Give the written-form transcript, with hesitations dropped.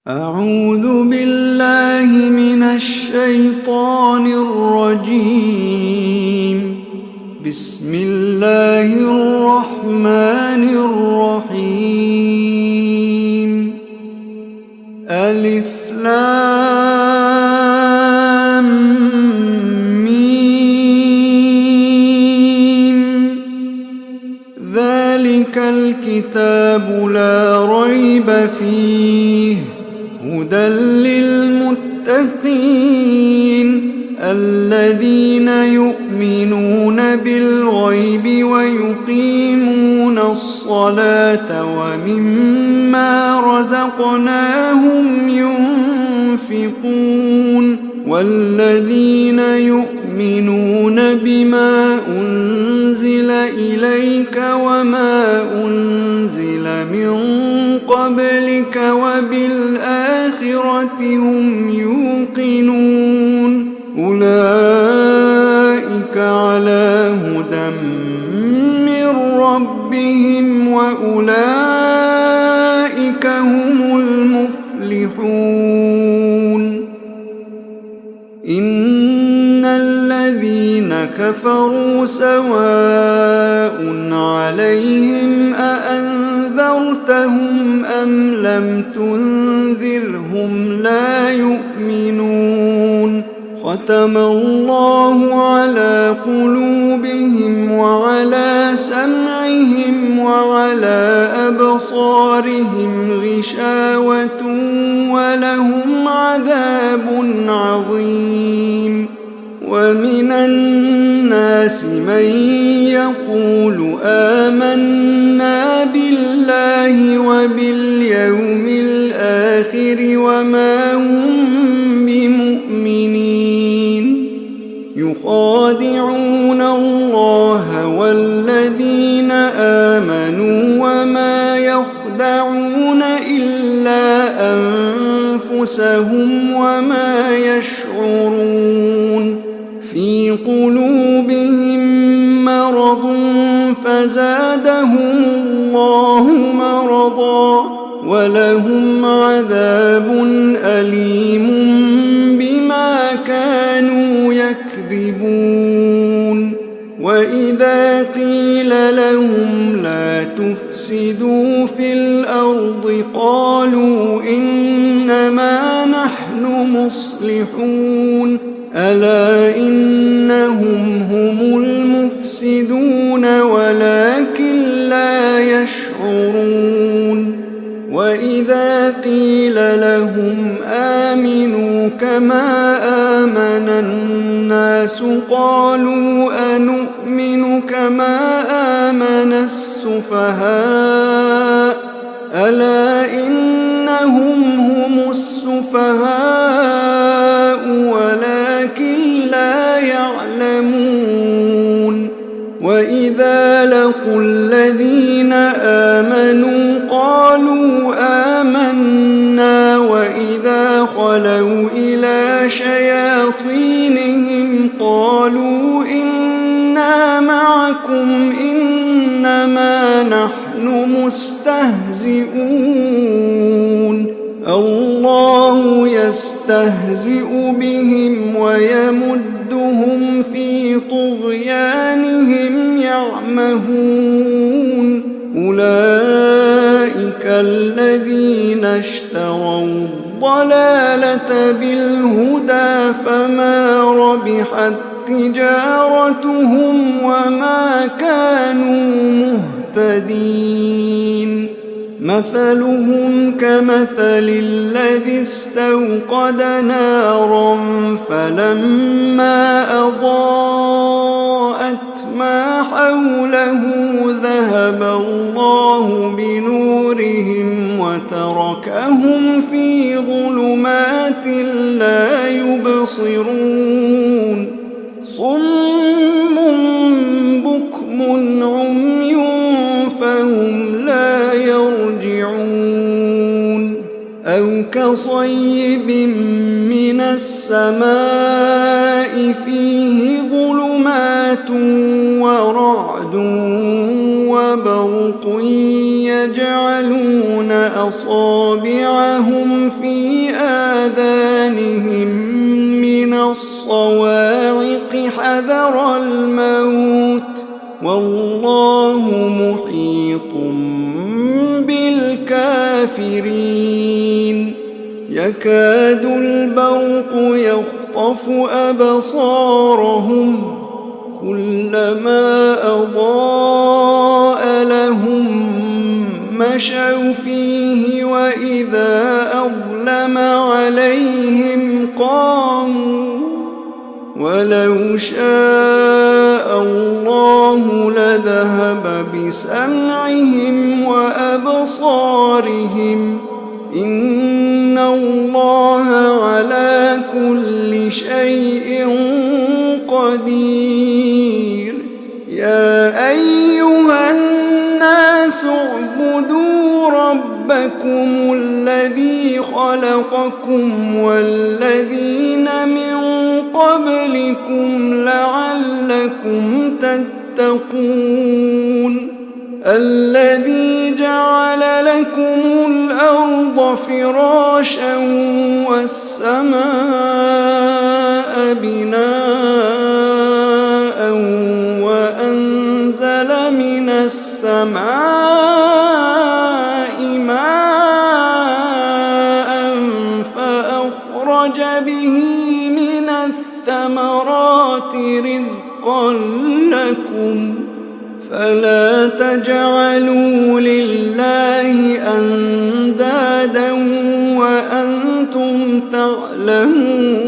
أعوذ بالله من الشيطان الرجيم. بسم الله الرحمن الرحيم. ألف لام ميم. ذلك الكتاب لا ريب فيه هدى للمتقين الذين يؤمنون بالغيب ويقيمون الصلاة ومما رزقناهم ينفقون والذين يؤمنون بما أنزل إليك وما أنزل من قبلك وبالآخرة هم يوقنون أولئك على هدى من ربهم وأولئك هم المفلحون. إن الذين كفروا سواء عليهم أأنذرتهم أم لم تنذرهم لا يؤمنون. ختم الله على قلوبهم وعلى سمعهم وعلى أبصارهم غشاوة ولهم عذاب عظيم. ومن الناس من يقول آمنا بالله وباليوم الآخر وما هم بمؤمنين يخادعون الله والذين آمنوا وما يخدعون إلا أنفسهم وما يشعرون. في قلوبهم مرض فزادهم الله مرضا ولهم عذاب أليم بما كانوا يكذبون. وإذا قيل لهم لا تفسدوا في الأرض قالوا إنما نحن مصلحون ألا إنهم هم المفسدون ولكن لا يشعرون. وإذا قيل لهم آمنوا كما آمن الناس قالوا أنؤمن كما آمن السفهاء ألا إنهم هم السفهاء ولكن لا يعلمون. وإذا لقوا الذين آمنوا قالوا آمنا وإذا خلوا إلى شياطينهم قالوا إنا معكم إنما نحن مستهزئون. الله يستهزئ بهم ويمدهم في طغيانهم يعمهون. أولئك الذين اشتروا الضلالة بالهدى فما ربحت تجارتهم وما كانوا مهتدين. مثلهم كمثل الذي استوقد نارا فلما أضاءت ما حوله ذهب الله بنورهم وتركهم في ظلمات لا يبصرون. صم بكم عمي فهم لا يرجعون. أو كصيب من السماء فيه ظلمات ورعد وبرق يجعلون أصابعهم في الصواعق حذر الموت والله محيط بالكافرين يكاد البرق يخطف أبصارهم كلما أضاء لهم مشوا فيه وإذا أظلم عليهم قاموا ولو شاء الله لذهب بسمعهم وأبصارهم إن الله على كل شيء قدير يا أيها الناس اعبدوا ربكم الذي خلقكم والذين من قبلكم لعلكم تتقون الذي جعل لكم الأرض فراشا والسماء بناء وأنزل من السماء ماء فأخرج به من الثمرات رزقا لكم فلا تجعلوا لله أندادا وأنتم تعلمون